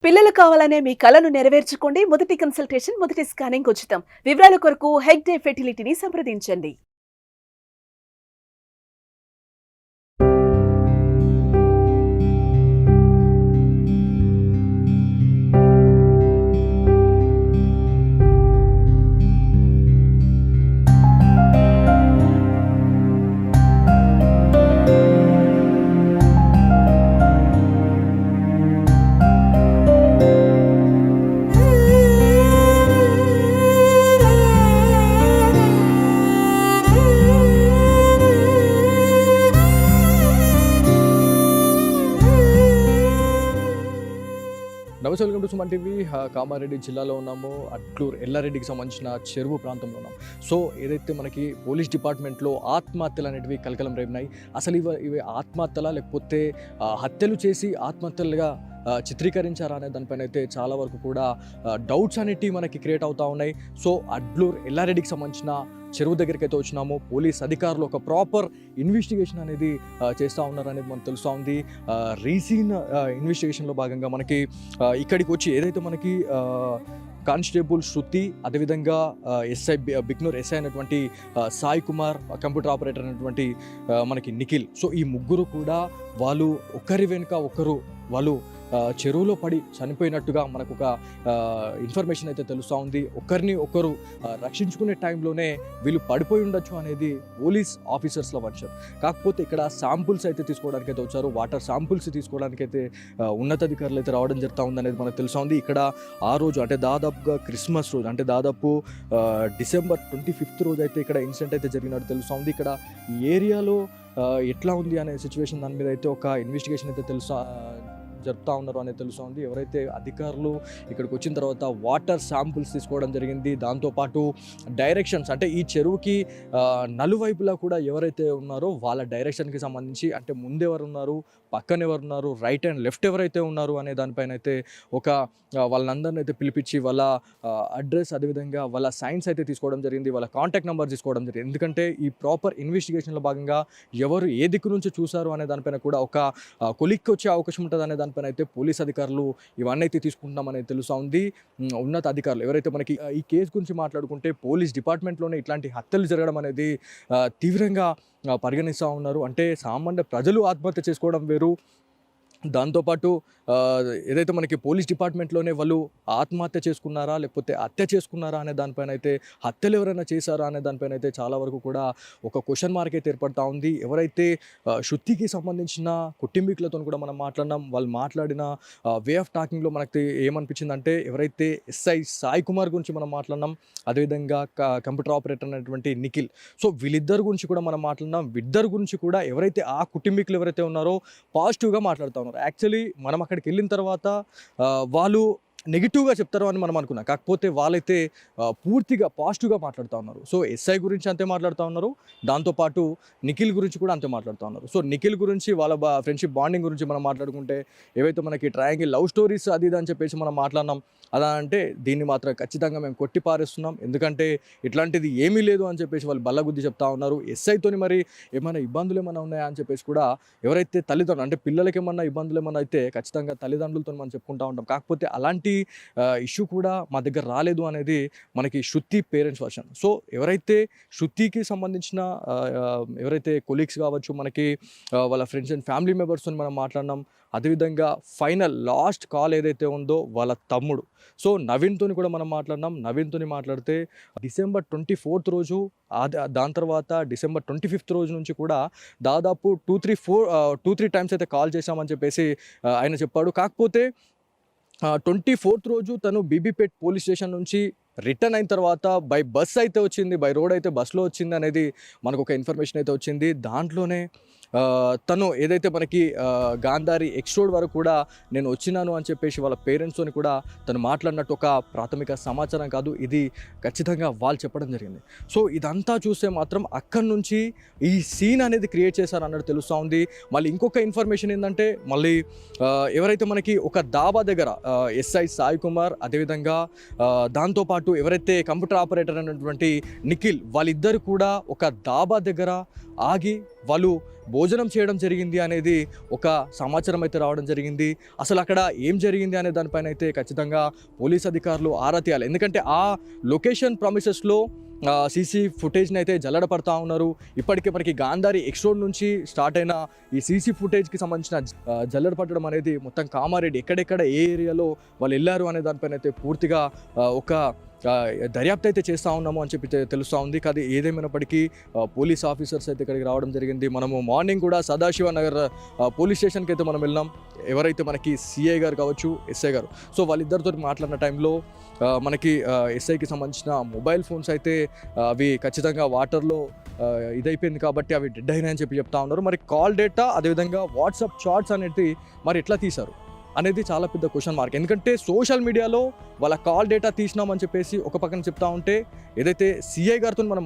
పిల్లలు కావాలనే మీ కలను నెరవేర్చుకోండి. మొదటి కన్సల్టేషన్, మొదటి స్కానింగ్ ఉచితం. వివరాల కొరకు హెగ్డే ఫెర్టిలిటీని సంప్రదించండి. నమస్తే, welcome to Suman TV. Kamareddy జిల్లాలో ఉన్నాము. అట్లూరు ఎల్లారెడ్డికి సంబంధించిన చెరువు ప్రాంతంలో ఉన్నాం. సో ఏదైతే మనకి పోలీస్ డిపార్ట్మెంట్లో ఆత్మహత్యలు అనేటివి కలకలం రేపినాయి. అసలు ఇవి ఆత్మహత్యలా లేకపోతే హత్యలు చేసి ఆత్మహత్యలుగా చిత్రీకరించారా అనే దానిపైన అయితే చాలా వరకు కూడా డౌట్స్ అనేటివి మనకి క్రియేట్ అవుతూ ఉన్నాయి. సో అట్లూరు ఎల్లారెడ్డికి సంబంధించిన చెరువు దగ్గరికి అయితే వచ్చినాము. పోలీస్ అధికారులు ఒక ప్రాపర్ ఇన్వెస్టిగేషన్ అనేది చేస్తూ ఉన్నారు అనేది మనకు తెలుస్తూ ఉంది. రీసీన్ ఇన్వెస్టిగేషన్లో భాగంగా మనకి ఇక్కడికి వచ్చి ఏదైతే మనకి కానిస్టేబుల్ శృతి, అదేవిధంగా ఎస్ఐ బిగ్నూర్ ఎస్ఐ అయినటువంటి సాయి కుమార్, కంప్యూటర్ ఆపరేటర్ అయినటువంటి మనకి నిఖిల్. సో ఈ ముగ్గురు కూడా వాళ్ళు ఒకరి వెనుక ఒకరు వాళ్ళు చెరువులో పడి చనిపోయినట్టుగా మనకు ఒక ఇన్ఫర్మేషన్ అయితే తెలుస్తూ ఉంది. ఒకరిని ఒకరు రక్షించుకునే టైంలోనే వీళ్ళు పడిపోయి ఉండొచ్చు అనేది పోలీస్ ఆఫీసర్స్ల వర్షన్. కాకపోతే ఇక్కడ శాంపుల్స్ అయితే తీసుకోవడానికి అయితే వచ్చారు. వాటర్ శాంపుల్స్ తీసుకోవడానికి అయితే ఉన్నతాధికారులు అయితే రావడం జరుగుతూ ఉంది అనేది మనకు తెలుస్తూ ఉంది. ఇక్కడ ఆ రోజు అంటే దాదాపుగా క్రిస్మస్ రోజు, అంటే దాదాపు డిసెంబర్ 25th రోజు అయితే ఇక్కడ ఇన్సిడెంట్ అయితే జరిగినట్టు తెలుస్తూ ఉంది. ఇక్కడ ఈ ఏరియాలో ఎట్లా ఉంది అనే సిచ్యువేషన్ దాని మీద అయితే ఒక ఇన్వెస్టిగేషన్ అయితే జరుపుతూ ఉన్నారు అనేది తెలుస్తుంది. ఎవరైతే అధికారులు ఇక్కడికి వచ్చిన తర్వాత వాటర్ శాంపుల్స్ తీసుకోవడం జరిగింది. దాంతోపాటు డైరెక్షన్స్, అంటే ఈ చెరువుకి నలువైపులా కూడా ఎవరైతే ఉన్నారో వాళ్ళ డైరెక్షన్కి సంబంధించి, అంటే ముందెవరు ఉన్నారు, పక్కన ఎవరు ఉన్నారు, రైట్ అండ్ లెఫ్ట్ ఎవరైతే ఉన్నారు అనే దానిపైన అయితే ఒక వాళ్ళందరినీ అయితే పిలిపించి వాళ్ళ అడ్రస్, అదేవిధంగా వాళ్ళ సైన్స్ అయితే తీసుకోవడం జరిగింది, వాళ్ళ కాంటాక్ట్ నెంబర్ తీసుకోవడం జరిగింది. ఎందుకంటే ఈ ప్రాపర్ ఇన్వెస్టిగేషన్లో భాగంగా ఎవరు ఏ దిక్కు నుంచి చూశారు అనే దానిపైన కూడా ఒక కొలిక్కి వచ్చే అవకాశం ఉంటుంది అనే దానిపైన అయితే పోలీస్ అధికారులు ఇవన్నీ అయితే తీసుకుంటామనేది తెలుస్తూ ఉంది. ఉన్నత అధికారులు ఎవరైతే మనకి ఈ కేసు గురించి మాట్లాడుకుంటే పోలీస్ డిపార్ట్మెంట్లోనే ఇట్లాంటి హత్యలు జరగడం అనేది తీవ్రంగా పరిగణిస్తూ ఉన్నారు. అంటే సామాన్య ప్రజలు ఆత్మహత్య చేసుకోవడం వేరు, దాంతోపాటు ఏదైతే మనకి పోలీస్ డిపార్ట్మెంట్లోనే వాళ్ళు ఆత్మహత్య చేసుకున్నారా లేకపోతే హత్య చేసుకున్నారా అనే దానిపైన అయితే, హత్యలు ఎవరైనా చేశారా అనే దానిపైన అయితే చాలా వరకు కూడా ఒక క్వశ్చన్ మార్క్ అయితే ఏర్పడతా ఉంది. ఎవరైతే శృతికి సంబంధించిన కుటుంబీకులతో కూడా మనం మాట్లాడినాం. వాళ్ళు మాట్లాడిన వే ఆఫ్ టాకింగ్లో మనకి ఏమనిపించిందంటే, ఎవరైతే ఎస్ఐ సాయి కుమార్ గురించి మనం మాట్లాడినాం, అదేవిధంగా కంప్యూటర్ ఆపరేటర్ అనేటువంటి నిఖిల్, సో వీళ్ళిద్దరు గురించి కూడా మనం మాట్లాడినాం. ఇద్దరు గురించి కూడా ఎవరైతే ఆ కుటుంబీకులు ఎవరైతే ఉన్నారో పాజిటివ్గా మాట్లాడుతూ ఉన్నారు. యాక్చువల్లీ మనం అక్కడికి వెళ్ళిన తర్వాత వాళ్ళు నెగిటివ్గా చెప్తారు అని మనం అనుకున్నాం. కాకపోతే వాళ్ళైతే పూర్తిగా పాజిటివ్గా మాట్లాడుతూ ఉన్నారు. సో ఎస్ఐ గురించి అంతే మాట్లాడుతూ ఉన్నారు, దాంతోపాటు నిఖిల్ గురించి కూడా అంతే మాట్లాడుతూ ఉన్నారు. సో నిఖిల్ గురించి వాళ్ళ ఫ్రెండ్షిప్ బాండింగ్ గురించి మనం మాట్లాడుకుంటే, ఏవైతే మనకి ట్రయాంగిల్ లవ్ స్టోరీస్ అది ఇది అని చెప్పేసి మనం మాట్లాడినాం. అలా అంటే దీన్ని మాత్రం ఖచ్చితంగా మేము కొట్టి పారేస్తున్నాం, ఎందుకంటే ఇట్లాంటిది ఏమీ లేదు అని చెప్పేసి వాళ్ళు బల్లగుద్ది చెప్తా ఉన్నారు. ఎస్ఐతోని మరి ఏమైనా ఇబ్బందులు ఏమైనా ఉన్నాయా అని చెప్పేసి కూడా ఎవరైతే తల్లిదండ్రులు, అంటే పిల్లలకి ఏమన్నా ఇబ్బందులు ఏమన్నా అయితే ఖచ్చితంగా తల్లిదండ్రులతో మనం చెప్పుకుంటూ ఉంటాం. కాకపోతే అలాంటి ఇష్యూ కూడా మా దగ్గర రాలేదు అనేది మనకి శృతి పేరెంట్స్ వర్షన్. సో ఎవరైతే శృతికి సంబంధించిన ఎవరైతే కొలీగ్స్ కావచ్చు, మనకి వాళ్ళ ఫ్రెండ్స్ అండ్ ఫ్యామిలీ మెంబర్స్తో మనం మాట్లాడినాం. అదేవిధంగా ఫైనల్ లాస్ట్ కాల్ ఏదైతే ఉందో వాళ్ళ తమ్ముడు, సో నవీన్తో కూడా మనం మాట్లాడినాం. నవీన్తో మాట్లాడితే డిసెంబర్ 24th రోజు, దాని తర్వాత డిసెంబర్ 25th రోజు నుంచి కూడా దాదాపు 2-3 టైమ్స్ అయితే కాల్ చేశామని చెప్పేసి ఆయన చెప్పాడు. కాకపోతే 24th రోజు తను బీబీపేట్ పోలీస్ స్టేషన్ నుంచి రిటర్న్ అయిన తర్వాత బై బస్ అయితే వచ్చింది, బై రోడ్ అయితే బస్సులో వచ్చింది అనేది మనకు ఒక ఇన్ఫర్మేషన్ అయితే వచ్చింది. దాంట్లోనే తను ఏదైతే మనకి గాంధారి ఎక్స్ రోడ్ వరకు కూడా నేను వచ్చినాను అని చెప్పేసి వాళ్ళ పేరెంట్స్తో కూడా తను మాట్లాడినట్టు ఒక ప్రాథమిక సమాచారం కాదు, ఇది ఖచ్చితంగా వాళ్ళు చెప్పడం జరిగింది. సో ఇదంతా చూస్తే మాత్రం అక్కడి నుంచి ఈ సీన్ అనేది క్రియేట్ చేశారు అన్నట్టు తెలుస్తూ ఉంది. మళ్ళీ ఇంకొక ఇన్ఫర్మేషన్ ఏంటంటే, మళ్ళీ ఎవరైతే మనకి ఒక దాబా దగ్గర ఎస్ఐ సాయి కుమార్, అదేవిధంగా దాంతోపాటు ఎవరైతే కంప్యూటర్ ఆపరేటర్ అయినటువంటి నిఖిల్, వాళ్ళిద్దరు కూడా ఒక దాబా దగ్గర ఆగి వాళ్ళు భోజనం చేయడం జరిగింది అనేది ఒక సమాచారం అయితే రావడం జరిగింది. అసలు అక్కడ ఏం జరిగింది అనే దానిపైన అయితే ఖచ్చితంగా పోలీస్ అధికారులు ఆరా తీయాలి. ఎందుకంటే ఆ లొకేషన్ ప్రామిసెస్లో సీసీ ఫుటేజ్ని అయితే జల్లడ పడతా ఉన్నారు. ఇప్పటికి గాంధారి ఎక్స్ రోడ్ నుంచి స్టార్ట్ అయిన ఈ సీసీ ఫుటేజ్కి సంబంధించిన జల్లడ పట్టడం అనేది మొత్తం కామారెడ్డి ఎక్కడెక్కడ ఏ ఏరియాలో వాళ్ళు వెళ్ళారు అనే దానిపైన అయితే పూర్తిగా ఒక దర్యాప్తు అయితే చేస్తూ ఉన్నాము అని చెప్పి తెలుస్తూ ఉంది. కానీ ఏదేమైనప్పటికీ పోలీస్ ఆఫీసర్స్ అయితే ఇక్కడికి రావడం జరిగింది. మనము మార్నింగ్ కూడా సదాశివ నగర్ పోలీస్ స్టేషన్కి అయితే మనం వెళ్ళాం. ఎవరైతే మనకి సిఐ గారు కావచ్చు, ఎస్ఐ గారు, సో వాళ్ళిద్దరితో మాట్లాడిన టైంలో మనకి ఎస్ఐకి సంబంధించిన మొబైల్ ఫోన్స్ అయితే అవి ఖచ్చితంగా వాటర్లో ఇదైపోయింది కాబట్టి అవి డెడ్ అయినాయని చెప్పి చెప్తా ఉన్నారు. మరి కాల్ డేటా అదేవిధంగా వాట్సాప్ చాట్స్ అనేది మరి ఎట్లా తీశారు అనేది చాలా పెద్ద క్వశ్చన్ మార్క్. ఎందుకంటే సోషల్ మీడియాలో వాళ్ళ కాల్ డేటా తీసినామని చెప్పేసి ఒక పక్కన చెప్తా ఉంటే, ఏదైతే సిఐ గారితో మనం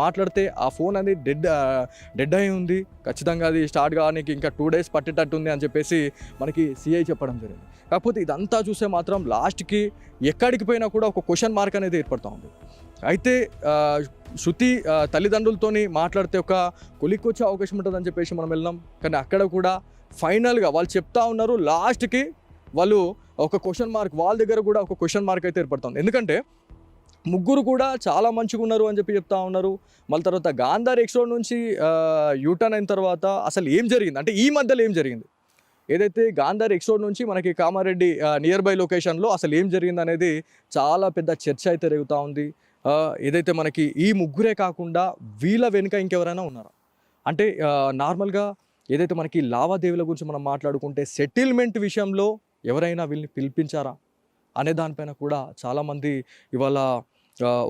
మాట్లాడితే ఆ ఫోన్ అనేది డెడ్ అయి ఉంది, ఖచ్చితంగా అది స్టార్ట్ కావడానికి ఇంకా 2 days పట్టేటట్టు ఉంది అని చెప్పేసి మనకి సిఐ చెప్పడం జరిగింది. కాకపోతే ఇదంతా చూస్తే మాత్రం లాస్ట్కి ఎక్కడికి పోయినా కూడా ఒక క్వశ్చన్ మార్క్ అనేది ఏర్పడుతూ ఉంది. అయితే శృతి తల్లిదండ్రులతోని మాట్లాడితే ఒక కొలిక్కొచ్చే అవకాశం ఉంటుందని చెప్పేసి మనం వెళ్ళాం. కానీ అక్కడ కూడా ఫైనల్గా వాళ్ళు చెప్తా ఉన్నారు, లాస్ట్కి వాళ్ళు ఒక క్వశ్చన్ మార్క్, వాళ్ళ దగ్గర కూడా ఒక క్వశ్చన్ మార్క్ అయితే ఏర్పడుతుంది. ఎందుకంటే ముగ్గురు కూడా చాలా మంచిగా ఉన్నారు అని చెప్పి చెప్తా ఉన్నారు. మళ్ళీ తర్వాత గాంధారి ఎక్స్ రోడ్ నుంచి యూటర్న్ అయిన తర్వాత అసలు ఏం జరిగింది, అంటే ఈ మధ్యలో ఏం జరిగింది, ఏదైతే గాంధారి ఎక్స్ రోడ్ నుంచి మనకి కామారెడ్డి నియర్ బై లొకేషన్లో అసలు ఏం జరిగింది అనేది చాలా పెద్ద చర్చ అయితే రేగుతూ ఉంది. ఏదైతే మనకి ఈ ముగ్గురే కాకుండా వీళ్ళ వెనుక ఇంకెవరైనా ఉన్నారా అంటే నార్మల్గా ఏదైతే మనకి లావాదేవీల గురించి మనం మాట్లాడుకుంటే సెటిల్మెంట్ విషయంలో ఎవరైనా వీళ్ళని పిలిపించారా అనే దానిపైన కూడా చాలామంది ఇవాళ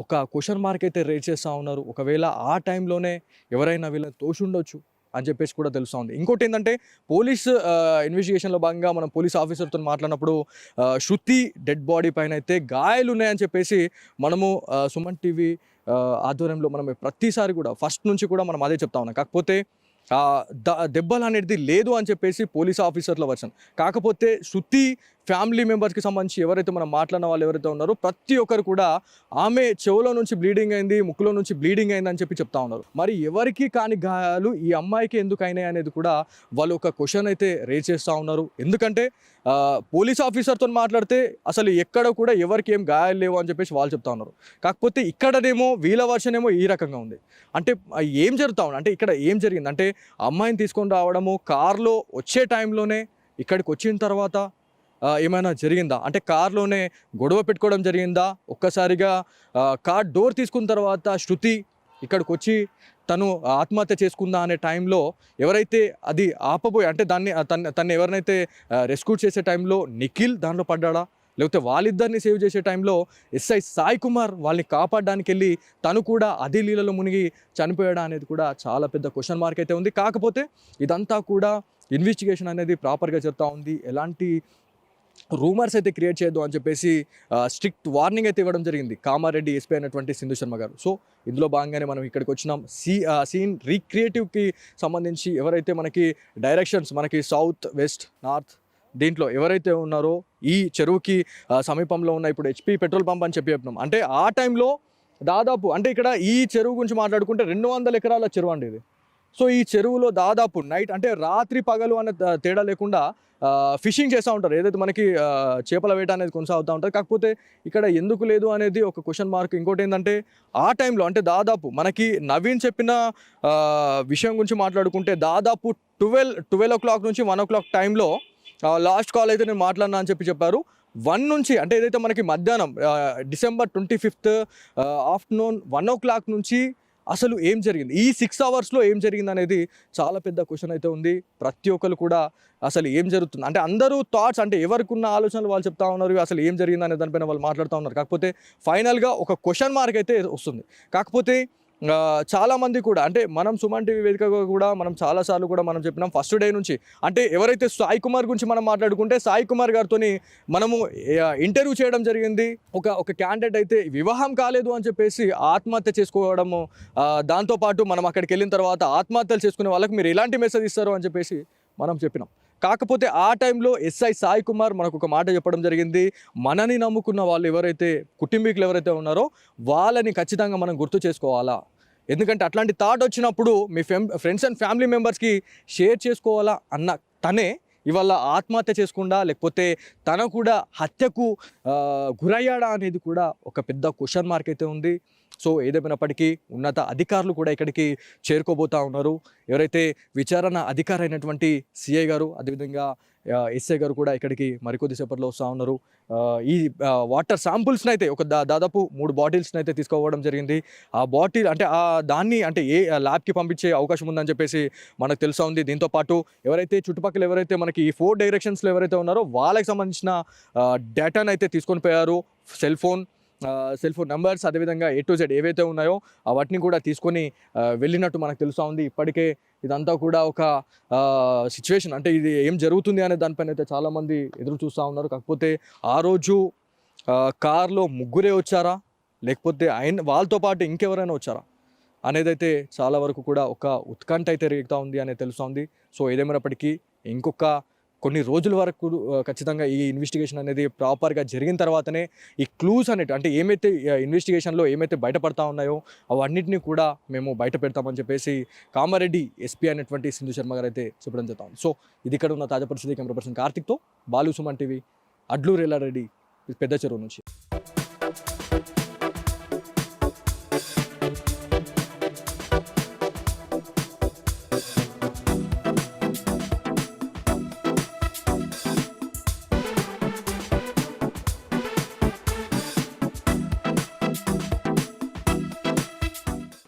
ఒక క్వశ్చన్ మార్క్ అయితే రేజ్ చేస్తూ ఉన్నారు. ఒకవేళ ఆ టైంలోనే ఎవరైనా వీళ్ళని తోసి ఉండొచ్చు అని చెప్పేసి కూడా తెలుస్తూ ఉంది. ఇంకోటి ఏంటంటే పోలీస్ ఇన్వెస్టిగేషన్లో భాగంగా మనం పోలీస్ ఆఫీసర్తో మాట్లాడినప్పుడు శృతి డెడ్ బాడీ పైన అయితే గాయాలు ఉన్నాయని చెప్పేసి మనము సుమన్ టీవీ ఆధ్వర్యంలో మనం ప్రతిసారి కూడా ఫస్ట్ నుంచి కూడా మనం అదే చెప్తా ఉన్నాం. కాకపోతే దెబ్బలు అనేది లేదు అని చెప్పేసి పోలీస్ ఆఫీసర్ల వర్షన్. కాకపోతే శృతి ఫ్యామిలీ మెంబర్స్కి సంబంధించి ఎవరైతే మనం మాట్లాడిన వాళ్ళు ఎవరైతే ఉన్నారో ప్రతి ఒక్కరు కూడా ఆమె చెవులో నుంచి బ్లీడింగ్ అయింది, ముక్కులో నుంచి బ్లీడింగ్ అయింది అని చెప్పి చెప్తా ఉన్నారు. మరి ఎవరికి కాని గాయాలు ఈ అమ్మాయికి ఎందుకు అయినాయి అనేది కూడా వాళ్ళు ఒక క్వశ్చన్ అయితే రేజ్ చేస్తూ ఉన్నారు. ఎందుకంటే పోలీస్ ఆఫీసర్తో మాట్లాడితే అసలు ఎక్కడ కూడా ఎవరికి ఏం గాయాలు లేవు అని చెప్పేసి వాళ్ళు చెప్తా ఉన్నారు. కాకపోతే ఇక్కడనేమో వీళ్ళ వర్షన్ ఏమో ఈ రకంగా ఉంది. అంటే ఏం జరుగుతా ఉంది అంటే ఇక్కడ ఏం జరిగింది అంటే అమ్మాయిని తీసుకొని రావడము, కార్లో వచ్చే టైంలోనే ఇక్కడికి వచ్చిన తర్వాత ఏమైనా జరిగిందా అంటే కార్లోనే గొడవ పెట్టుకోవడం జరిగిందా, ఒక్కసారిగా కార్ డోర్ తీసుకున్న తర్వాత శృతి ఇక్కడికి వచ్చి తను ఆత్మహత్య చేసుకుందా అనే టైంలో ఎవరైతే అది ఆపబోయి అంటే తను ఎవరినైతే రెస్క్యూ చేసే టైంలో నిఖిల్ దాంట్లో పడ్డాడా, లేకపోతే వాళ్ళిద్దరిని సేవ్ చేసే టైంలో ఎస్ఐ సాయి కుమార్ వాళ్ళని కాపాడడానికి వెళ్ళి తను కూడా అదే లీలలో మునిగి చనిపోయాడా అనేది కూడా చాలా పెద్ద క్వశ్చన్ మార్క్ అయితే ఉంది. కాకపోతే ఇదంతా కూడా ఇన్వెస్టిగేషన్ అనేది ప్రాపర్గా జరుగుతూ ఉంది. ఎలాంటి రూమర్స్ అయితే క్రియేట్ చేయొద్దు అని చెప్పేసి స్ట్రిక్ట్ వార్నింగ్ అయితే ఇవ్వడం జరిగింది కామారెడ్డి ఎస్పీ అయినటువంటి సింధు శర్మ గారు. సో ఇందులో భాగంగానే మనం ఇక్కడికి వచ్చినాం. సీన్ రీక్రియేటివ్కి సంబంధించి ఎవరైతే మనకి డైరెక్షన్స్ మనకి సౌత్ వెస్ట్ నార్త్ దీంట్లో ఎవరైతే ఉన్నారో ఈ చెరువుకి సమీపంలో ఉన్న ఇప్పుడు HP పెట్రోల్ పంప్ అని చెప్పినాం. అంటే ఆ టైంలో దాదాపు అంటే ఇక్కడ ఈ చెరువు గురించి మాట్లాడుకుంటే 200 ఎకరాల చెరువు అండి ఇది. సో ఈ చెరువులో దాదాపు నైట్ అంటే రాత్రి పగలు అనే తేడా లేకుండా ఫిషింగ్ చేస్తూ ఉంటారు. ఏదైతే మనకి చేపల వేట అనేది కొనసాగుతూ ఉంటుంది. కాకపోతే ఇక్కడ ఎందుకు లేదు అనేది ఒక క్వశ్చన్ మార్క్. ఇంకోటి ఏంటంటే ఆ టైంలో అంటే దాదాపు మనకి నవీన్ చెప్పిన విషయం గురించి మాట్లాడుకుంటే దాదాపు 12 o'clock నుంచి 1 o'clock టైంలో లాస్ట్ కాల్ అయితే నేను మాట్లాడినా అని చెప్పారు. 1 నుంచి అంటే ఏదైతే మనకి మధ్యాహ్నం December 25th ఆఫ్టర్నూన్ 1 o'clock నుంచి అసలు ఏం జరిగింది, ఈ 6 hours ఏం జరిగింది అనేది చాలా పెద్ద క్వశ్చన్ అయితే ఉంది. ప్రతి ఒక్కరు కూడా అసలు ఏం జరుగుతుంది అంటే అందరూ థాట్స్ అంటే ఎవరికి ఉన్న ఆలోచనలు వాళ్ళు చెప్తా ఉన్నారు, అసలు ఏం జరిగింది అనే దానిపైన వాళ్ళు మాట్లాడుతూ ఉన్నారు. కాకపోతే ఫైనల్గా ఒక క్వశ్చన్ మార్క్ అయితే వస్తుంది. కాకపోతే చాలామంది కూడా అంటే మనం సుమన్ టీవీ వేదికగా కూడా మనం చాలాసార్లు కూడా మనం చెప్పినాం ఫస్ట్ డే నుంచి. అంటే ఎవరైతే సాయి కుమార్ గురించి మనం మాట్లాడుకుంటే సాయి కుమార్ గారితో మనము ఇంటర్వ్యూ చేయడం జరిగింది. ఒక క్యాండిడేట్ అయితే వివాహం కాలేదు అని చెప్పేసి ఆత్మహత్య చేసుకోవడము, దాంతోపాటు మనం అక్కడికి వెళ్ళిన తర్వాత ఆత్మహత్యలు చేసుకునే వాళ్ళకి మీరు ఎలాంటి మెసేజ్ ఇస్తారు అని చెప్పేసి మనం చెప్పినాం. కాకపోతే ఆ టైంలో ఎస్ఐ సాయి కుమార్ మనకు ఒక మాట చెప్పడం జరిగింది, మనని నమ్ముకున్న వాళ్ళు ఎవరైతే కుటుంబీకులు ఎవరైతే ఉన్నారో వాళ్ళని ఖచ్చితంగా మనం గుర్తు చేసుకోవాలా. ఎందుకంటే అట్లాంటి థాట్ వచ్చినప్పుడు మీ ఫ్రెండ్స్ అండ్ ఫ్యామిలీ మెంబర్స్కి షేర్ చేసుకోవాలా అన్న తనే ఇవాళ ఆత్మహత్య చేసుకుండా లేకపోతే తన కూడా హత్యకు గురయ్యాడా అనేది కూడా ఒక పెద్ద క్వశ్చన్ మార్క్ అయితే ఉంది. సో ఏదేమైనప్పటికీ ఉన్నత అధికారులు కూడా ఇక్కడికి చేరుకోబోతూ ఉన్నారు. ఎవరైతే విచారణ అధికారి అయినటువంటి సిఐ గారు, అదేవిధంగా ఎస్ఐ గారు కూడా ఇక్కడికి మరికొద్ది సేపట్లో వస్తూ ఉన్నారు. ఈ వాటర్ శాంపుల్స్ని అయితే ఒక దాదాపు 3 బాటిల్స్ని అయితే తీసుకోవడం జరిగింది. ఆ బాటిల్ అంటే దాన్ని అంటే ఏ ల్యాబ్కి పంపించే అవకాశం ఉందని చెప్పేసి మనకు తెలుసా ఉంది. దీంతోపాటు చుట్టుపక్కల ఎవరైతే మనకి ఈ 4 డైరెక్షన్స్లో ఎవరైతే ఉన్నారో వాళ్ళకి సంబంధించిన డేటాను అయితే తీసుకొని పోయారు. సెల్ ఫోన్ నెంబర్స్, అదేవిధంగా A to Z ఏవైతే ఉన్నాయో వాటిని కూడా తీసుకొని వెళ్ళినట్టు మనకు తెలుస్తూ ఉంది. ఇప్పటికే ఇదంతా కూడా ఒక సిచ్యువేషన్, అంటే ఇది ఏం జరుగుతుంది అనే దానిపైన అయితే చాలామంది ఎదురు చూస్తూ ఉన్నారు. కాకపోతే ఆ రోజు కార్లో ముగ్గురే వచ్చారా, లేకపోతే వాళ్ళతో పాటు ఇంకెవరైనా వచ్చారా అనేదైతే చాలా వరకు కూడా ఒక ఉత్కంఠ అయితే రేగుతూ ఉంది అనేది తెలుస్తోంది. సో ఏదేమైనప్పటికీ ఇంకొక కొన్ని రోజుల వరకు ఖచ్చితంగా ఈ ఇన్వెస్టిగేషన్ అనేది ప్రాపర్గా జరిగిన తర్వాతనే ఈ క్లూస్ అనేవి, అంటే ఏమైతే ఇన్వెస్టిగేషన్లో ఏమైతే బయటపడతా ఉన్నాయో అవన్నిటిని కూడా మేము బయట పెడతామని చెప్పేసి కామారెడ్డి ఎస్పీ అయినటువంటి సింధు శర్మ గారు అయితే చెప్పడం జరుగుతుంది. సో ఇది ఇక్కడ ఉన్న తాజా పరిస్థితి. కెమెరా పర్సన్ కార్తిక్తో బాలు సుమన్ టీవీ, అడ్లూరు ఎల్లారెడ్డి, పెద్ద చెరువు నుంచి.